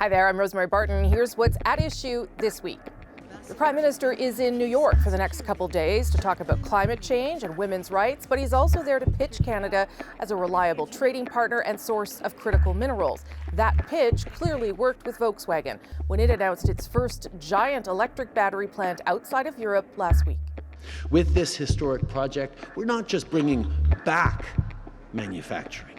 Hi there, I'm Rosemary Barton. Here's what's at issue this week. The Prime Minister is in New York for the next couple days to talk about climate change and women's rights, but he's also there to pitch Canada as a reliable trading partner and source of critical minerals. That pitch clearly worked with Volkswagen when it announced its first giant electric battery plant outside of Europe last week. With this historic project, we're not just bringing back manufacturing.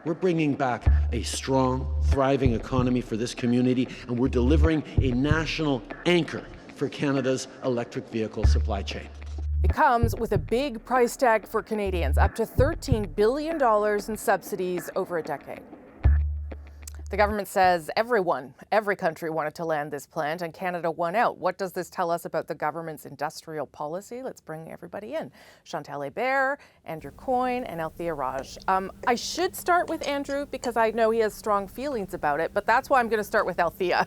We're bringing back a strong, thriving economy for this community, and we're delivering a national anchor for Canada's electric vehicle supply chain. It comes with a big price tag for Canadians, up to $13 billion in subsidies over a decade. The government says every country wanted to land this plant, and Canada won out. What does this tell us about the government's industrial policy? Let's bring everybody in. Chantal Hebert, Andrew Coyne, and Althia Raj. I should start with Andrew because I know he has strong feelings about it, but that's why I'm going to start with Althia.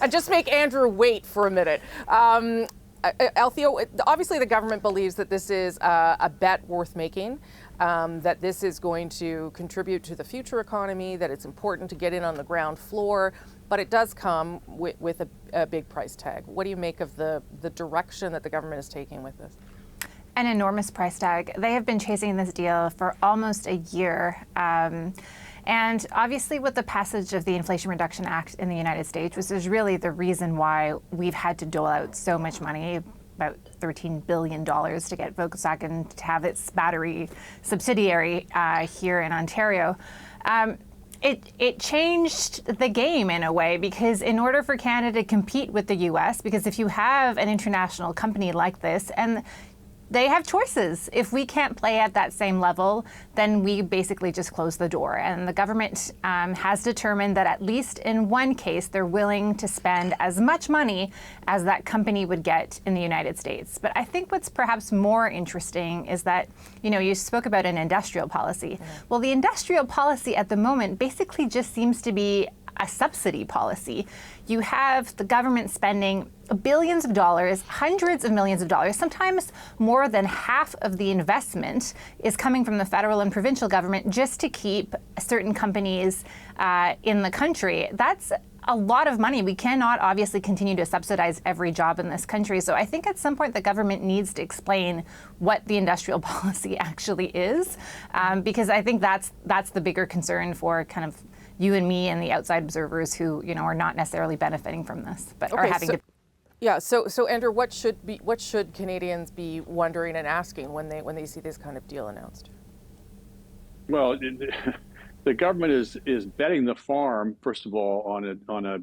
And just make Andrew wait for a minute. Althia, obviously the government believes that this is a bet worth making, that this is going to contribute to the future economy, that it's important to get in on the ground floor, but it does come with a big price tag. What do you make of the direction that the government is taking with this? An enormous price tag. They have been chasing this deal for almost a year. And obviously with the passage of the Inflation Reduction Act in the United States, which is really the reason why we've had to dole out so much money, about $13 billion to get Volkswagen to have its battery subsidiary here in Ontario. It changed the game in a way, because in order for Canada to compete with the US, because if you have an international company like this, and they have choices. If we can't play at that same level, then we basically just close the door. And the government has determined that at least in one case, they're willing to spend as much money as that company would get in the United States. But I think what's perhaps more interesting is that, you spoke about an industrial policy. Mm-hmm. Well, the industrial policy at the moment basically just seems to be a subsidy policy. You have the government spending billions of dollars, hundreds of millions of dollars, sometimes more than half of the investment is coming from the federal and provincial government just to keep certain companies in the country. That's a lot of money. We cannot obviously continue to subsidize every job in this country. So I think at some point the government needs to explain what the industrial policy actually is, because I think that's the bigger concern for kind of you and me and the outside observers who, are not necessarily benefiting from this, but are having to. Yeah. So Andrew, what should Canadians be wondering and asking when they see this kind of deal announced? Well, the government is betting the farm, first of all, on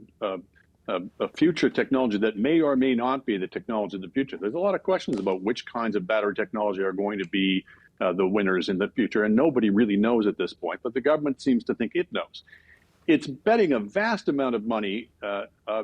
a future technology that may or may not be the technology of the future. There's a lot of questions about which kinds of battery technology are going to be the winners in the future, and nobody really knows at this point, but the government seems to think it knows. It's betting a vast amount of money,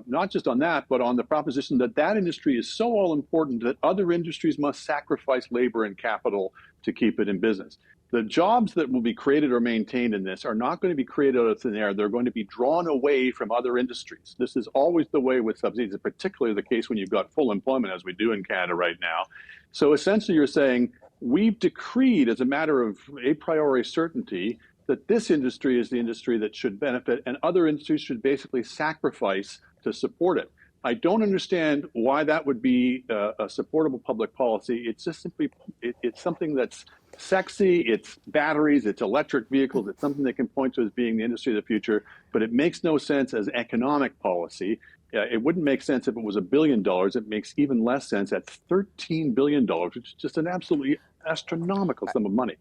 not just on that, but on the proposition that industry is so all important that other industries must sacrifice labor and capital to keep it in business. The jobs that will be created or maintained in this are not going to be created out of thin air. They're going to be drawn away from other industries. This is always the way with subsidies, particularly the case when you've got full employment, as we do in Canada right now. So essentially you're saying, we've decreed as a matter of a priori certainty that this industry is the industry that should benefit and other industries should basically sacrifice to support it. I don't understand why that would be a supportable public policy. It's just simply, it's something that's sexy, it's batteries, it's electric vehicles, it's something they can point to as being the industry of the future, but it makes no sense as economic policy. It wouldn't make sense if it was $1 billion. It makes even less sense at $13 billion, which is just an absolutely astronomical sum of money.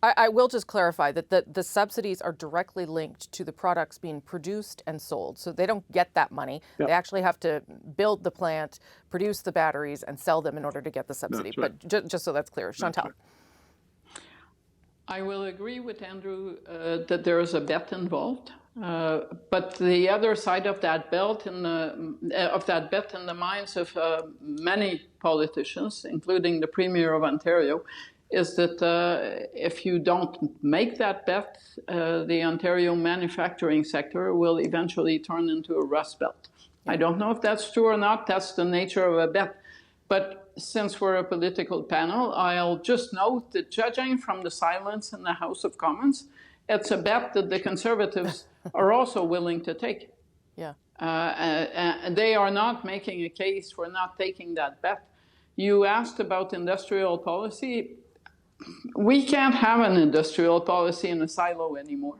I will just clarify that the subsidies are directly linked to the products being produced and sold. So they don't get that money. Yep. They actually have to build the plant, produce the batteries, and sell them in order to get the subsidy. Right. But just so that's clear. Chantal. Right. I will agree with Andrew that there is a bet involved. But the other side of that bet in the minds of many politicians, including the Premier of Ontario, is that if you don't make that bet, the Ontario manufacturing sector will eventually turn into a rust belt. I don't know if that's true or not. That's the nature of a bet. But since we're a political panel, I'll just note that judging from the silence in the House of Commons, it's a bet that the Conservatives are also willing to take. Yeah. And they are not making a case for not taking that bet. You asked about industrial policy. We can't have an industrial policy in a silo anymore.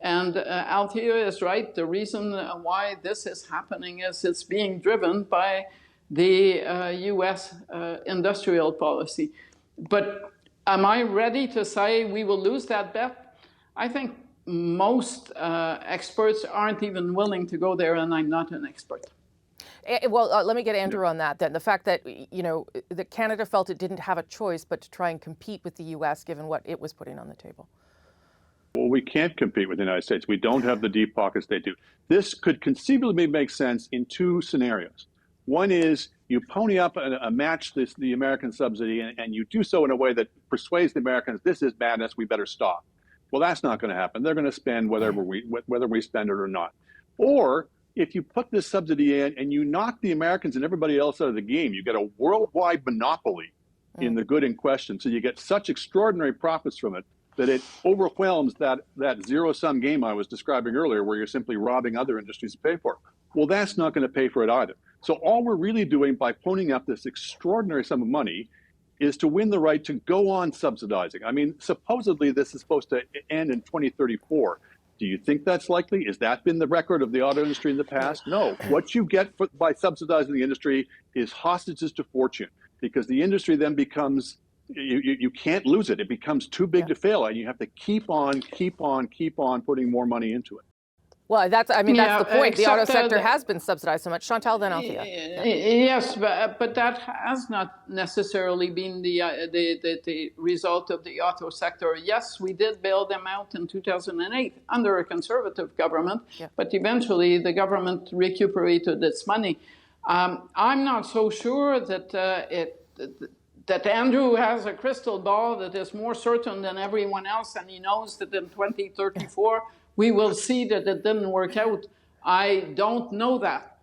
And Althia is right. The reason why this is happening is it's being driven by the US industrial policy. But am I ready to say we will lose that bet? I think most experts aren't even willing to go there, and I'm not an expert. Well, let me get Andrew on that then. The fact that, that Canada felt it didn't have a choice but to try and compete with the U.S. given what it was putting on the table. Well, we can't compete with the United States. We don't have the deep pockets they do. This could conceivably make sense in two scenarios. One is you pony up a match the American subsidy, and you do so in a way that persuades the Americans, this is madness, we better stop. Well, that's not going to happen. They're going to spend whether we spend it or not. Or if you put this subsidy in and you knock the Americans and everybody else out of the game, you get a worldwide monopoly in the good in question. So you get such extraordinary profits from it that it overwhelms that zero-sum game I was describing earlier, where you're simply robbing other industries to pay for it. Well, that's not going to pay for it either. So all we're really doing by ponying up this extraordinary sum of money is to win the right to go on subsidizing. I mean, supposedly this is supposed to end in 2034. Do you think that's likely? Has that been the record of the auto industry in the past? No. What you get by subsidizing the industry is hostages to fortune, because the industry then becomes, you can't lose it. It becomes too big to fail, and you have to keep on putting more money into it. Well, that's the point. The auto sector has been subsidized so much. Chantal, then Althia. Yes, but that has not necessarily been the result of the auto sector. Yes, we did bail them out in 2008 under a conservative government, but eventually the government recuperated its money. I'm not so sure that that Andrew has a crystal ball that is more certain than everyone else, and he knows that in 2034, we will see that it didn't work out. I don't know that.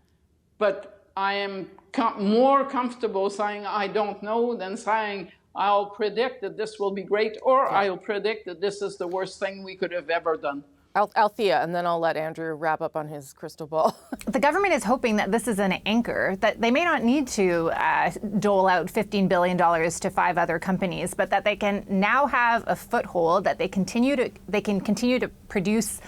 But I am more comfortable saying I don't know than saying I'll predict that this will be great, or I'll predict that this is the worst thing we could have ever done. Althia, and then I'll let Andrew wrap up on his crystal ball. The government is hoping that this is an anchor, that they may not need to dole out $15 billion to 5 other companies, but that they can now have a foothold, that they can continue to produce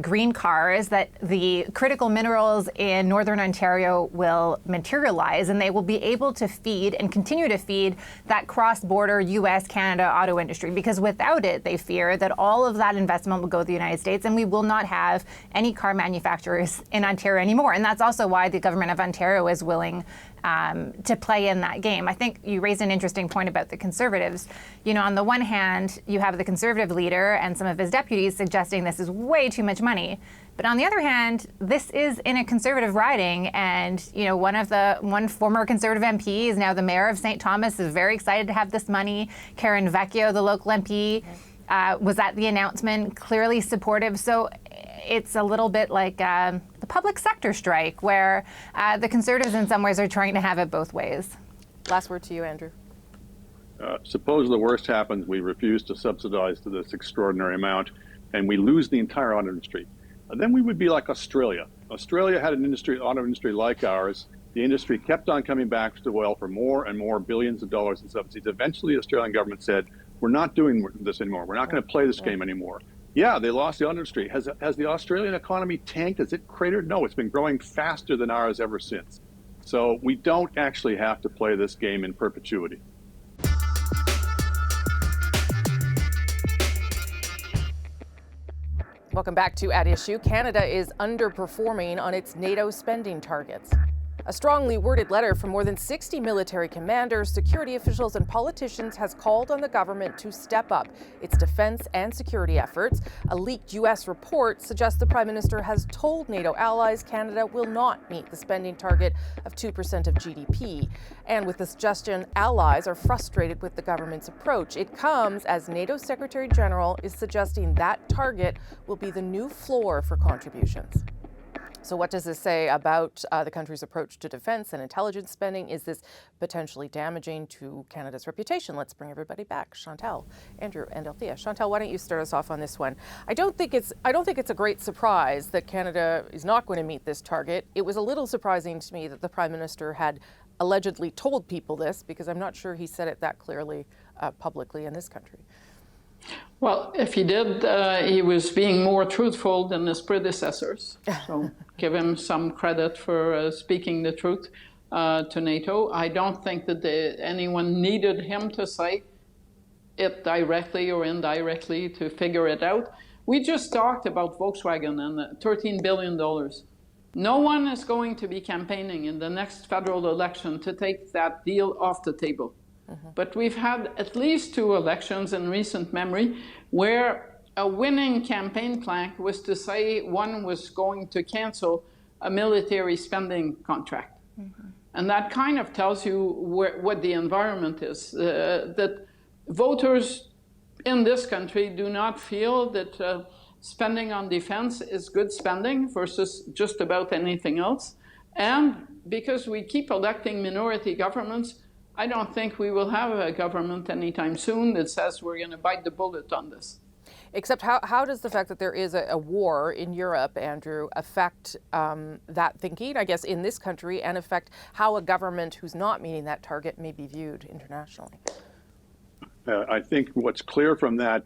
green cars, that the critical minerals in Northern Ontario will materialize, and they will be able to feed and continue to feed that cross-border US-Canada auto industry. Because without it, they fear that all of that investment will go to the United States, and we will not have any car manufacturers in Ontario anymore. And that's also why the government of Ontario is willing to play in that game. I think you raised an interesting point about the Conservatives. On the one hand, you have the Conservative leader and some of his deputies suggesting this is way too much money. But on the other hand, this is in a Conservative riding, and one former Conservative MP is now the mayor of St. Thomas, is very excited to have this money. Karen Vecchio, the local MP, was at the announcement, clearly supportive. So it's a little bit like the public sector strike, where the Conservatives in some ways are trying to have it both ways. Last word to you, Andrew. Suppose the worst happens, we refuse to subsidize to this extraordinary amount, and we lose the entire auto industry. Then we would be like Australia. Australia had an auto industry like ours. The industry kept on coming back to oil for more and more billions of dollars in subsidies. Eventually, the Australian government said, we're not doing this anymore. We're not going to play this game anymore. Yeah, they lost the auto industry. Has the Australian economy tanked? Has it cratered? No, it's been growing faster than ours ever since. So we don't actually have to play this game in perpetuity. Welcome back to At Issue. Canada is underperforming on its NATO spending targets. A strongly worded letter from more than 60 military commanders, security officials, and politicians has called on the government to step up its defense and security efforts. A leaked U.S. report suggests the Prime Minister has told NATO allies Canada will not meet the spending target of 2% of GDP. And with the suggestion, allies are frustrated with the government's approach. It comes as NATO Secretary General is suggesting that target will be the new floor for contributions. So what does this say about the country's approach to defense and intelligence spending? Is this potentially damaging to Canada's reputation? Let's bring everybody back. Chantal, Andrew, and Althia. Chantal, why don't you start us off on this one? I don't think it's a great surprise that Canada is not going to meet this target. It was a little surprising to me that the Prime Minister had allegedly told people this, because I'm not sure he said it that clearly publicly in this country. Well, if he did, he was being more truthful than his predecessors. So give him some credit for speaking the truth to NATO. I don't think that anyone needed him to say it directly or indirectly to figure it out. We just talked about Volkswagen and $13 billion. No one is going to be campaigning in the next federal election to take that deal off the table. But we've had at least 2 elections in recent memory where a winning campaign plank was to say one was going to cancel a military spending contract. And that kind of tells you what the environment is, that voters in this country do not feel that spending on defense is good spending versus just about anything else. And because we keep electing minority governments, I don't think we will have a government anytime soon that says we're going to bite the bullet on this. Except how does the fact that there is a war in Europe, Andrew, affect that thinking, I guess, in this country, and affect how a government who's not meeting that target may be viewed internationally? I think what's clear from that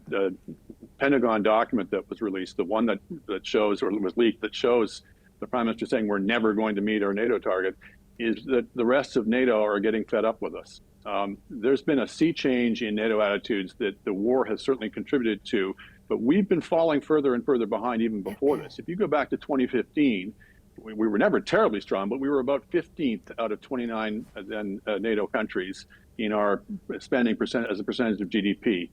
Pentagon document that was released, the one that shows, or was leaked, that shows the Prime Minister saying we're never going to meet our NATO target, is that the rest of NATO are getting fed up with us. There's been a sea change in NATO attitudes that the war has certainly contributed to, but we've been falling further and further behind even before this. If you go back to 2015, we were never terribly strong, but we were about 15th out of 29 NATO countries in our spending as a percentage of GDP.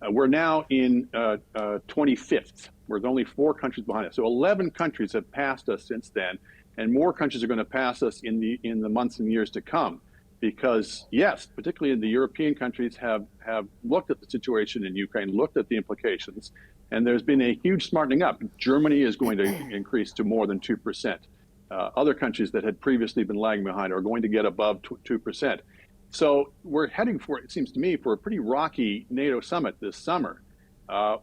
We're now in 25th. We're only 4 countries behind us. So 11 countries have passed us since then, and more countries are going to pass us in the months and years to come. Because yes, particularly the European countries have looked at the situation in Ukraine, looked at the implications, and there's been a huge smartening up. Germany is going to increase to more than 2%. Other countries that had previously been lagging behind are going to get above 2%. So we're heading for, it seems to me, for a pretty rocky NATO summit this summer,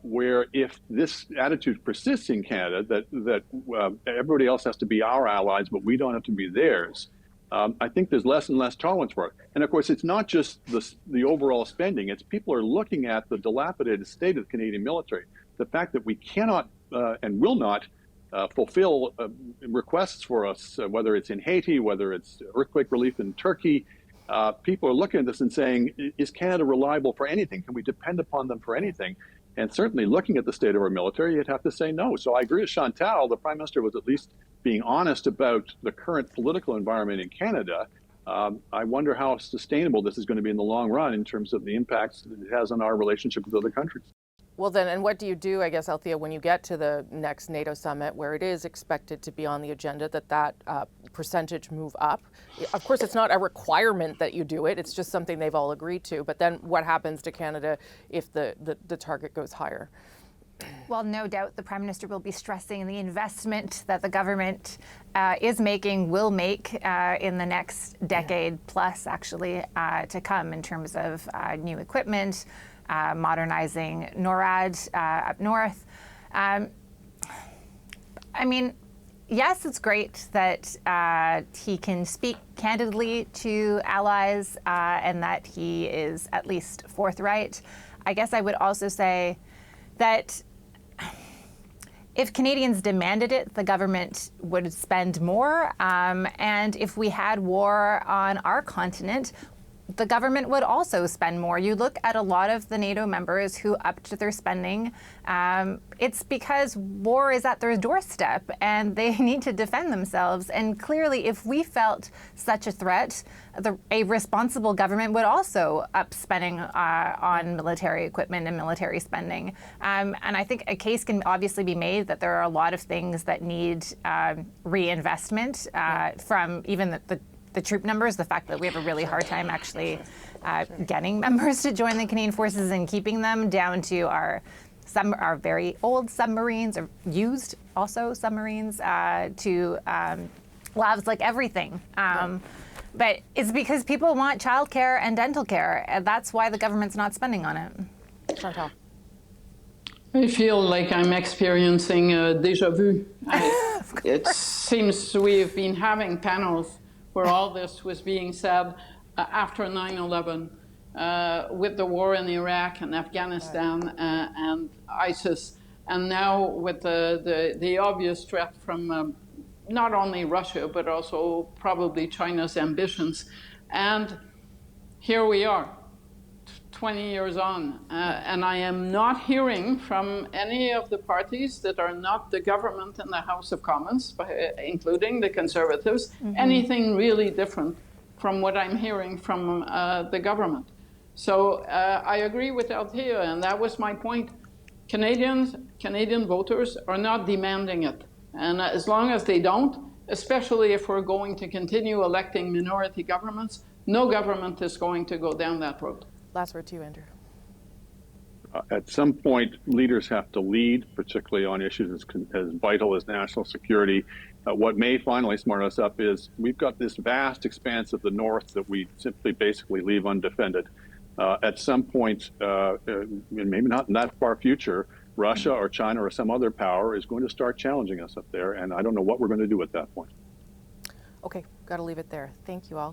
where if this attitude persists in Canada, that everybody else has to be our allies, but we don't have to be theirs, I think there's less and less tolerance for it. And of course, it's not just the overall spending. It's people are looking at the dilapidated state of the Canadian military. The fact that we cannot and will not fulfill requests for us, whether it's in Haiti, whether it's earthquake relief in Turkey. People are looking at this and saying, is Canada reliable for anything? Can we depend upon them for anything? And certainly looking at the state of our military, you'd have to say no. So I agree with Chantal. The Prime Minister was at least being honest about the current political environment in Canada. I wonder how sustainable this is going to be in the long run in terms of the impacts that it has on our relationship with other countries. Well then, and what do you do, I guess, Althia, when you get to the next NATO summit where it is expected to be on the agenda that percentage move up? Of course, it's not a requirement that you do it. It's just something they've all agreed to. But then what happens to Canada if the target goes higher? Well, no doubt the Prime Minister will be stressing the investment that the government will make in the next decade plus, actually, to come in terms of new equipment, modernizing NORAD up north. I mean, yes, it's great that he can speak candidly to allies and that he is at least forthright. I guess I would also say that if Canadians demanded it, the government would spend more. And if we had war on our continent, the government would also spend more. You look at a lot of the NATO members who upped their spending. It's because war is at their doorstep and they need to defend themselves. And clearly, if we felt such a threat, a responsible government would also up spending on military equipment and military spending. And I think a case can obviously be made that there are a lot of things that need reinvestment from even the troop numbers, the fact that we have a really hard time actually getting members to join the Canadian Forces and keeping them, down to our some are very old submarines, or used also submarines, to labs, like everything. But it's because people want childcare and dental care, and that's why the government's not spending on it. Chantal. I feel like I'm experiencing a déjà vu. It seems we've been having panels where all this was being said after 9/11, with the war in Iraq and Afghanistan and ISIS, and now with the obvious threat from not only Russia, but also probably China's ambitions. And here we are, 20 years on, and I am not hearing from any of the parties that are not the government in the House of Commons, including the Conservatives, anything really different from what I'm hearing from the government. So I agree with Althia, and that was my point. Canadian voters are not demanding it. And as long as they don't, especially if we're going to continue electing minority governments, no government is going to go down that road. Last word to you, Andrew. At some point, leaders have to lead, particularly on issues as vital as national security. What may finally smart us up is we've got this vast expanse of the North that we simply basically leave undefended. At some point, maybe not in that far future, Russia or China or some other power is going to start challenging us up there, and I don't know what we're going to do at that point. Okay, got to leave it there. Thank you all.